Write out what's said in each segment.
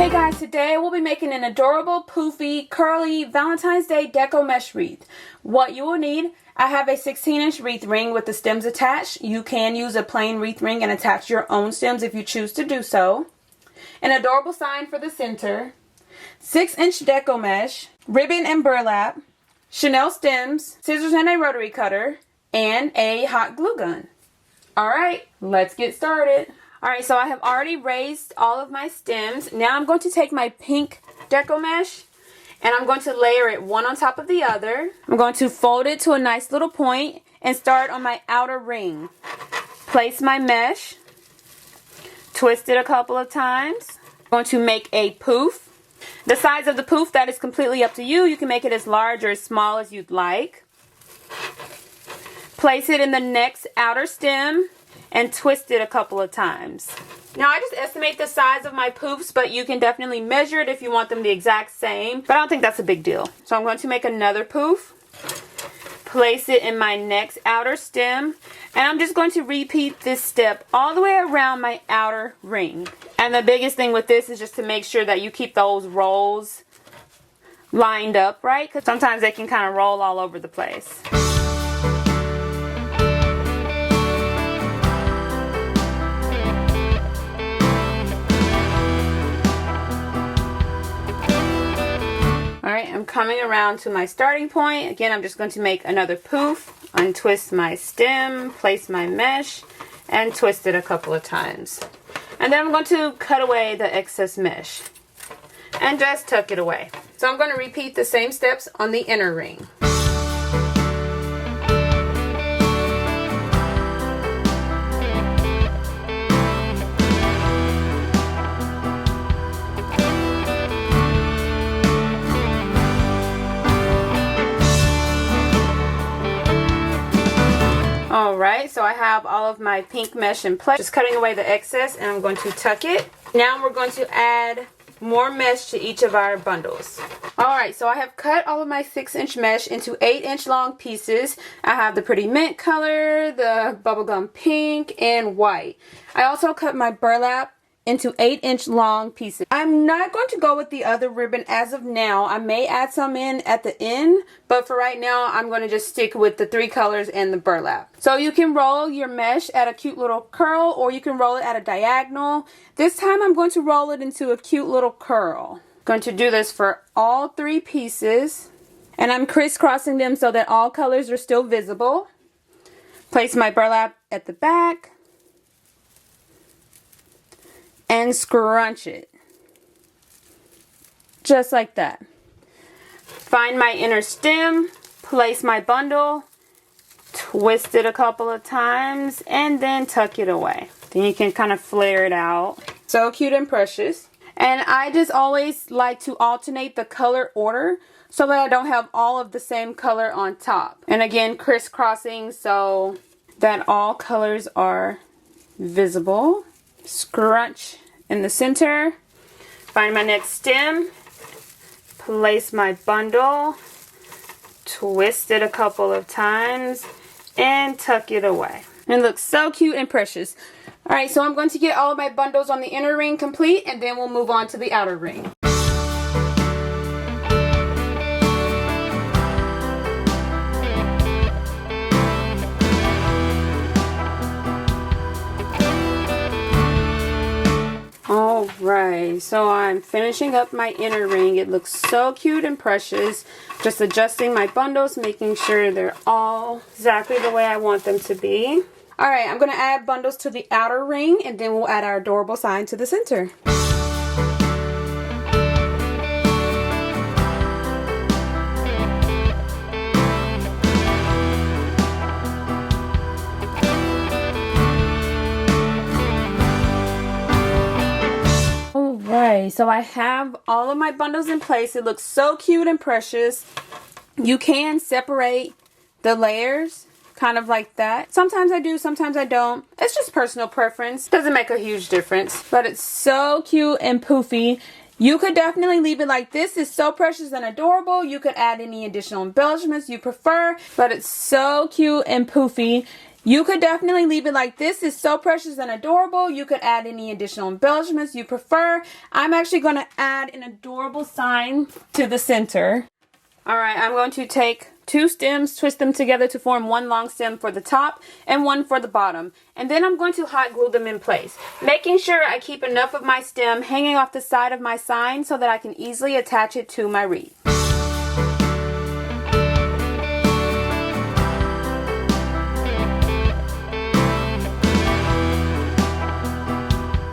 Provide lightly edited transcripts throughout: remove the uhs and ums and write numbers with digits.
Hey guys, today we'll be making an adorable, poofy, curly Valentine's Day deco mesh wreath. What you will need, I have a 16-inch wreath ring with the stems attached. You can use a plain wreath ring and attach your own stems if you choose to do so. An adorable sign for the center. 6-inch deco mesh, ribbon and burlap, Chanel stems, scissors and a rotary cutter, and a hot glue gun. Alright, let's get started. Alright, so I have already raised all of my stems. Now I'm going to take my pink deco mesh and I'm going to layer it one on top of the other. I'm going to fold it to a nice little point and start on my outer ring. Place my mesh, twist it a couple of times. I'm going to make a poof. The size of the poof, that is completely up to you. You can make it as large or as small as you'd like. Place it in the next outer stem and twist it a couple of times. Now I just estimate the size of my poofs, but you can definitely measure it if you want them the exact same. But I don't think that's a big deal. So I'm going to make another poof. Place it in my next outer stem. And I'm just going to repeat this step all the way around my outer ring. And the biggest thing with this is just to make sure that you keep those rolls lined up, right? Because sometimes they can kind of roll all over the place. Alright, I'm coming around to my starting point. Again, I'm just going to make another poof, untwist my stem, place my mesh, and twist it a couple of times. And then I'm going to cut away the excess mesh and just tuck it away. So I'm going to repeat the same steps on the inner ring. Alright, so I have all of my pink mesh in place. Just cutting away the excess and I'm going to tuck it. Now we're going to add more mesh to each of our bundles. Alright, so I have cut all of my 6-inch mesh into 8-inch long pieces. I have the pretty mint color, the bubblegum pink, and white. I also cut my burlap into 8-inch long pieces. I'm not going to go with the other ribbon as of now. I may add some in at the end, but for right now I'm going to just stick with the 3 colors and the burlap. So you can roll your mesh at a cute little curl or you can roll it at a diagonal. This time I'm going to roll it into a cute little curl. I'm going to do this for all 3 pieces and I'm crisscrossing them so that all colors are still visible. Place my burlap at the back and scrunch it just like that. Find my inner stem, place my bundle, twist it a couple of times, and then tuck it away. Then you can kind of flare it out. So cute and precious. And I just always like to alternate the color order so that I don't have all of the same color on top. And again, crisscrossing so that all colors are visible. Scrunch in the center. Find my next stem. Place my bundle. Twist it a couple of times. And tuck it away. And it looks so cute and precious. Alright, so I'm going to get all of my bundles on the inner ring complete. And then we'll move on to the outer ring. Alright, so I'm finishing up my inner ring. It looks so cute and precious. Just adjusting my bundles, making sure they're all exactly the way I want them to be. Alright, I'm going to add bundles to the outer ring and then we'll add our adorable sign to the center. Alright, so I have all of my bundles in place. It looks so cute and precious. You can separate the layers, kind of like that. Sometimes I do, sometimes I don't. It's just personal preference. Doesn't make a huge difference. But it's so cute and poofy. You could definitely leave it like this. It's so precious and adorable. You could add any additional embellishments you prefer. But it's so cute and poofy. You could definitely leave it like this. It's so precious and adorable. You could add any additional embellishments you prefer. I'm actually going to add an adorable sign to the center. Alright, I'm going to take 2 stems, twist them together to form one long stem for the top and one for the bottom. And then I'm going to hot glue them in place, making sure I keep enough of my stem hanging off the side of my sign so that I can easily attach it to my wreath.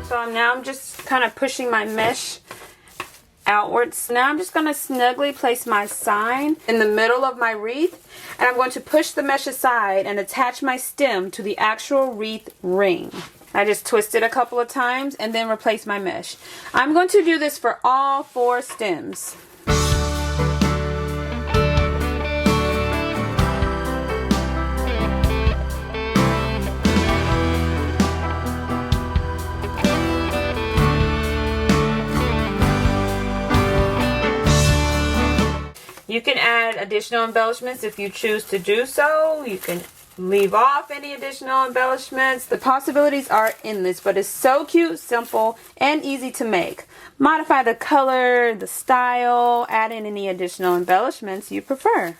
So now I'm just kind of pushing my mesh outwards. Now I'm just going to snugly place my sign in the middle of my wreath, and I'm going to push the mesh aside and attach my stem to the actual wreath ring. I just twist it a couple of times and then replace my mesh. I'm going to do this for all 4 stems. You can add additional embellishments if you choose to do so. You can leave off any additional embellishments. The possibilities are endless, but it's so cute, simple, and easy to make. Modify the color, the style, add in any additional embellishments you prefer.